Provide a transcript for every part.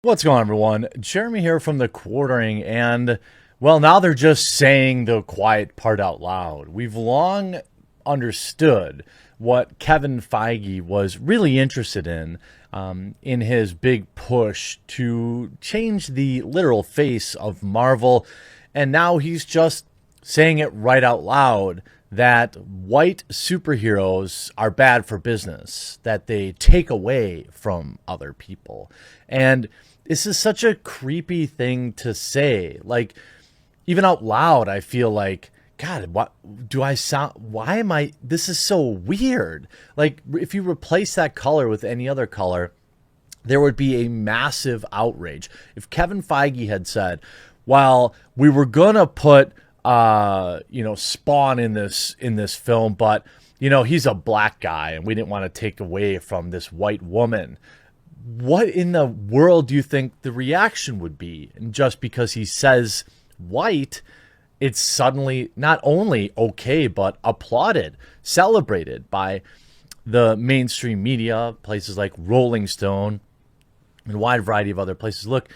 What's going on, everyone? Jeremy here from The Quartering, and, well, now they're just saying the quiet part out loud. We've long understood what Kevin Feige was really interested in his big push to change the literal face of Marvel, and now he's just saying it right out loud that white superheroes are bad for business, that they take away from other people. And this is such a creepy thing to say. Like, even out loud, I feel like, God, what do I sound? Why am I? This is so weird. Like, if you replace that color with any other color, there would be a massive outrage. If Kevin Feige had said, well, we were gonna put Spawn in this film, but he's a black guy and we didn't want to take away from this white woman. What in the world do you think the reaction would be? And just because he says white, it's suddenly not only okay, but applauded, celebrated by the mainstream media, places like Rolling Stone, and a wide variety of other places. Look,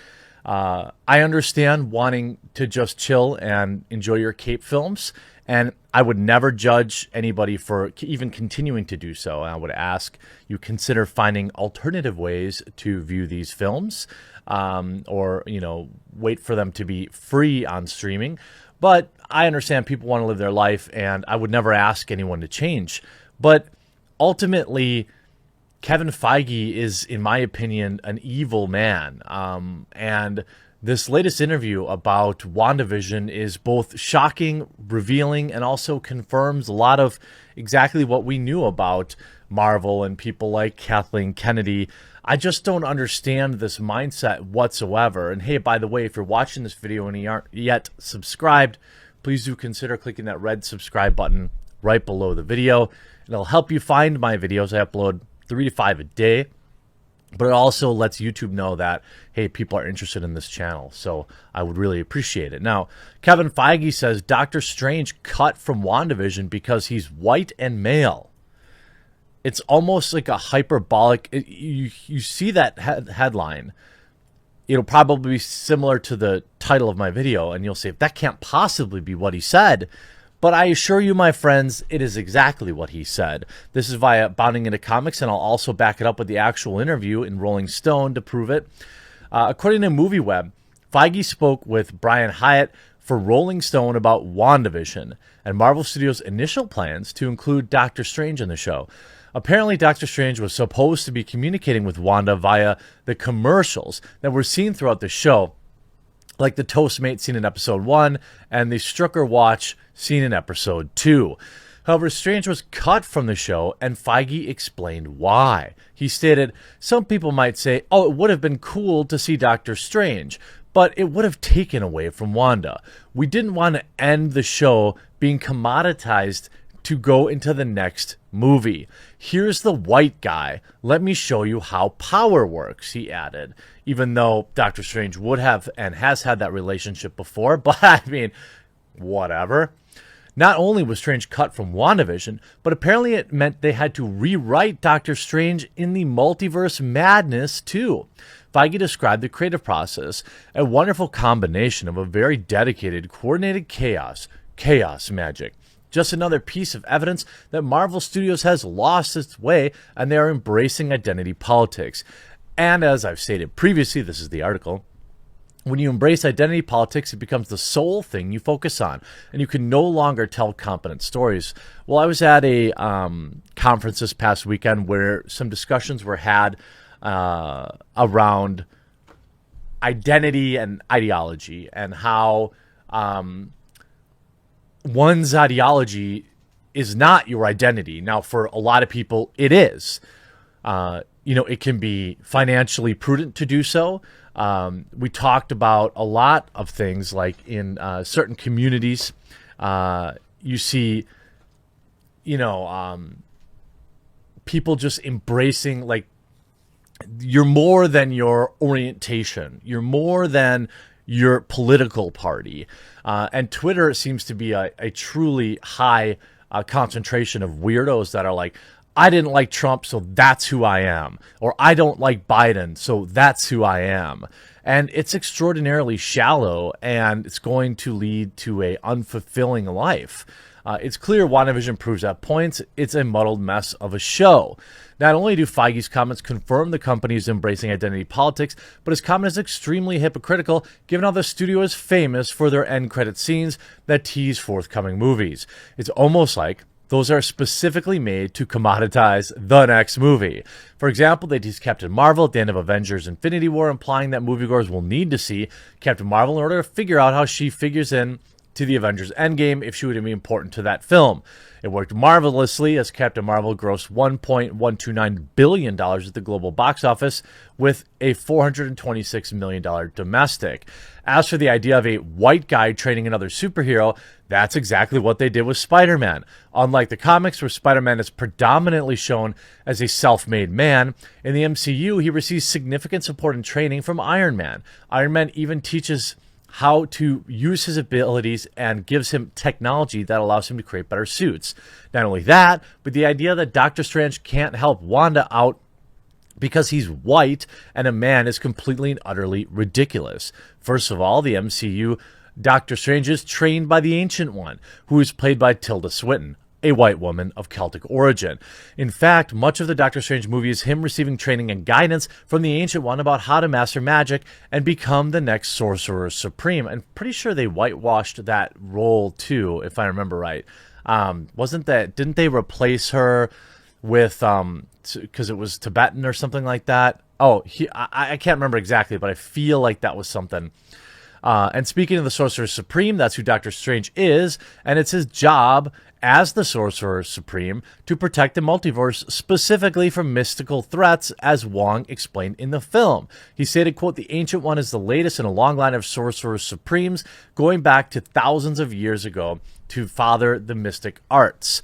I understand wanting to just chill and enjoy your cape films, and I would never judge anybody for even continuing to do so. I would ask you consider finding alternative ways to view these films, or wait for them to be free on streaming. But I understand people want to live their life, and I would never ask anyone to change. But ultimately, Kevin Feige is, in my opinion, an evil man. And this latest interview about WandaVision is both shocking, revealing, and also confirms a lot of exactly what we knew about Marvel and people like Kathleen Kennedy. I just don't understand this mindset whatsoever. And hey, by the way, if you're watching this video and you aren't yet subscribed, please do consider clicking that red subscribe button right below the video. It'll help you find my videos. I upload 3 to 5 a day, but it also lets YouTube know that, hey, people are interested in this channel. So I would really appreciate it. Now, Kevin Feige says Doctor Strange cut from WandaVision because he's white and male. It's almost like a hyperbolic. You see that headline. It'll probably be similar to the title of my video, and you'll say, that can't possibly be what he said. But I assure you, my friends, it is exactly what he said. This is via Bounding Into Comics, and I'll also back it up with the actual interview in Rolling Stone to prove it. According to MovieWeb, Feige spoke with Brian Hyatt for Rolling Stone about WandaVision and Marvel Studios' initial plans to include Doctor Strange in the show. Apparently, Doctor Strange was supposed to be communicating with Wanda via the commercials that were seen throughout the show, like the Toastmate scene in episode 1 and the Strucker Watch scene in episode 2. However, Strange was cut from the show, and Feige explained why. He stated, some people might say, oh, it would have been cool to see Doctor Strange, but it would have taken away from Wanda. We didn't want to end the show being commoditized to go into the next movie. Here's the white guy. Let me show you how power works, he added. Even though Doctor Strange would have and has had that relationship before, but I mean, whatever. Not only was Strange cut from WandaVision, but apparently it meant they had to rewrite Doctor Strange in the multiverse madness too. Feige described the creative process, a wonderful combination of a very dedicated, coordinated chaos magic. Just another piece of evidence that Marvel Studios has lost its way and they are embracing identity politics. And as I've stated previously, this is the article, when you embrace identity politics, it becomes the sole thing you focus on, and you can no longer tell competent stories. Well, I was at a conference this past weekend where some discussions were had around identity and ideology and how one's ideology is not your identity. Now, for a lot of people, it is. It can be financially prudent to do so. We talked about a lot of things like in certain communities, you see, people just embracing, like, you're more than your orientation. You're more than your political party. And Twitter seems to be a truly high concentration of weirdos that are like, I didn't like Trump, so that's who I am. Or I don't like Biden, so that's who I am. And it's extraordinarily shallow, and it's going to lead to a unfulfilling life. It's clear WandaVision proves at points it's a muddled mess of a show. Not only do Feige's comments confirm the company is embracing identity politics, but his comment is extremely hypocritical given how the studio is famous for their end credit scenes that tease forthcoming movies. It's almost like those are specifically made to commoditize the next movie. For example, they tease Captain Marvel at the end of Avengers Infinity War, implying that moviegoers will need to see Captain Marvel in order to figure out how she figures in to the Avengers Endgame if she would be important to that film. It worked marvelously as Captain Marvel grossed $1.129 billion at the global box office with a $426 million domestic. As for the idea of a white guy training another superhero, that's exactly what they did with Spider-Man. Unlike the comics, where Spider-Man is predominantly shown as a self-made man, in the MCU, he receives significant support and training from Iron Man. Iron Man even teaches how to use his abilities and gives him technology that allows him to create better suits. Not only that, but the idea that Doctor Strange can't help Wanda out because he's white and a man is completely and utterly ridiculous. First of all, the MCU Doctor Strange is trained by the Ancient One, who is played by Tilda Swinton, a white woman of Celtic origin. In fact, much of the Doctor Strange movie is him receiving training and guidance from the Ancient One about how to master magic and become the next Sorcerer Supreme. I'm pretty sure they whitewashed that role too, if I remember right. Didn't they replace her with, because it was Tibetan or something like that? Oh, I can't remember exactly, but I feel like that was something. And speaking of the Sorcerer Supreme, that's who Doctor Strange is, and it's his job as the Sorcerer Supreme to protect the multiverse, specifically from mystical threats, as Wong explained in the film. He stated, quote, "The Ancient One is the latest in a long line of Sorcerer Supremes going back to thousands of years ago to father the mystic arts."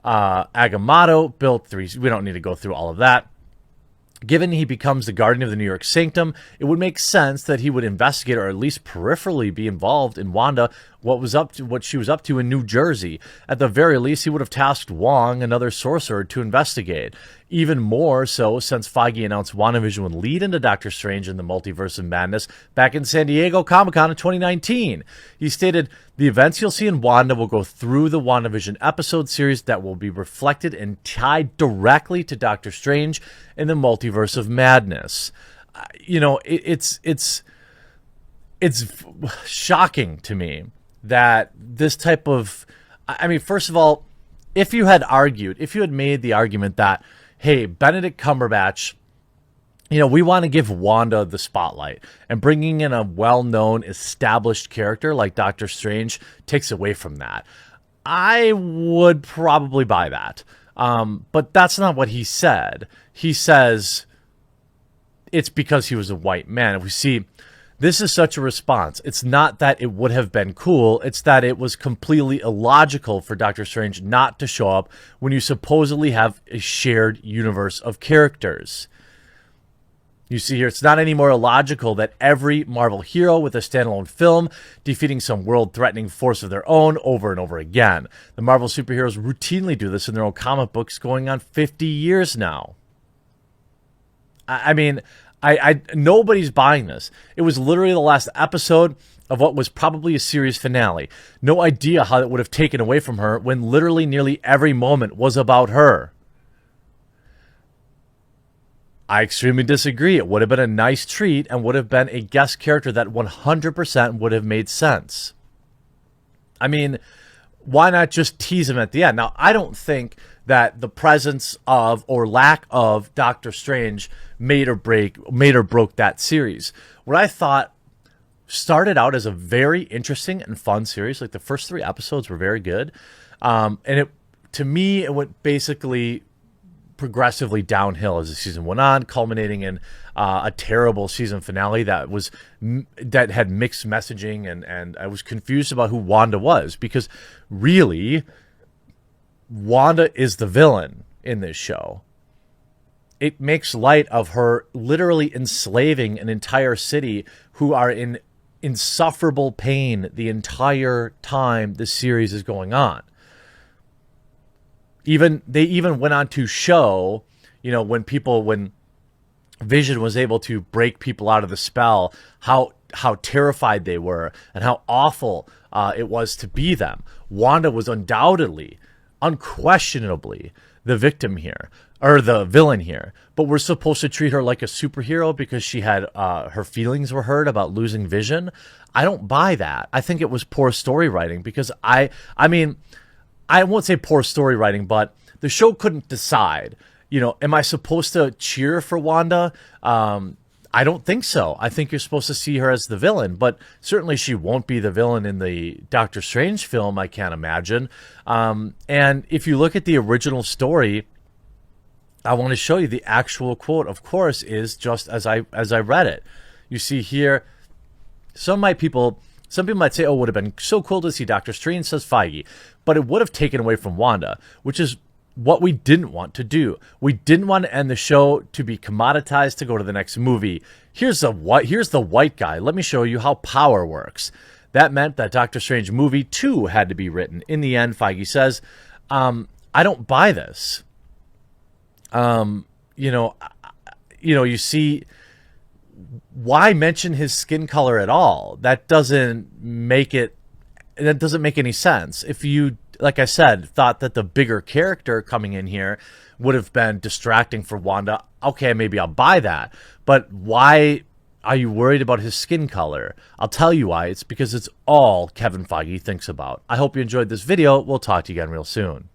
Agamotto built three. We don't need to go through all of that. Given he becomes the guardian of the New York Sanctum, it would make sense that he would investigate or at least peripherally be involved in Wanda, what she was up to in New Jersey. At the very least, he would have tasked Wong, another sorcerer, to investigate. Even more so since Feige announced WandaVision would lead into Doctor Strange in the Multiverse of Madness back in San Diego Comic-Con in 2019. He stated, "The events you'll see in Wanda will go through the WandaVision episode series that will be reflected and tied directly to Doctor Strange in the Multiverse of Madness." It's shocking to me that this type of, I mean, first of all, if you had made the argument that, hey, Benedict Cumberbatch, we want to give Wanda the spotlight, and bringing in a well-known, established character like Doctor Strange takes away from that, I would probably buy that. But that's not what he said. He says it's because he was a white man. If we see, this is such a response. It's not that it would have been cool. It's that it was completely illogical for Doctor Strange not to show up when you supposedly have a shared universe of characters. You see here, it's not any more illogical that every Marvel hero with a standalone film defeating some world-threatening force of their own over and over again. The Marvel superheroes routinely do this in their own comic books going on 50 years now. I mean, nobody's buying this. It was literally the last episode of what was probably a series finale. No idea how it would have taken away from her when literally nearly every moment was about her. I extremely disagree. It would have been a nice treat and would have been a guest character that 100% would have made sense. I mean, why not just tease him at the end? Now, I don't think that the presence of or lack of Doctor Strange made or broke that series. What I thought started out as a very interesting and fun series. Like, the first 3 episodes were very good. And to me, it went basically progressively downhill as the season went on, culminating in a terrible season finale that had mixed messaging, and I was confused about who Wanda was, because really, Wanda is the villain in this show. It makes light of her literally enslaving an entire city who are in insufferable pain the entire time the series is going on. They even went on to show, when Vision was able to break people out of the spell, how terrified they were and how awful it was to be them. Wanda was unquestionably the victim here, or the villain here, but we're supposed to treat her like a superhero because she had her feelings were hurt about losing Vision. I don't buy that. I think it was poor story writing, because I mean, I won't say poor story writing, but the show couldn't decide. Am I supposed to cheer for Wanda? I don't think so. I think you're supposed to see her as the villain, but certainly she won't be the villain in the Doctor Strange film, I can't imagine. And if you look at the original story, I want to show you the actual quote, of course, is just as I read it. You see here, some people might say, oh, it would have been so cool to see Doctor Strange, says Feige, but it would have taken away from Wanda, which is what we didn't want to do. We didn't want to end the show to be commoditized to go to the next movie. Here's the white guy. Let me show you how power works. That meant that Doctor Strange movie 2 had to be written. In the end, Feige says, I don't buy this. You see, why mention his skin color at all? That doesn't make any sense. If you, like I said, thought that the bigger character coming in here would have been distracting for Wanda, okay, maybe I'll buy that. But why are you worried about his skin color? I'll tell you why. It's because it's all Kevin Feige thinks about. I hope you enjoyed this video. We'll talk to you again real soon.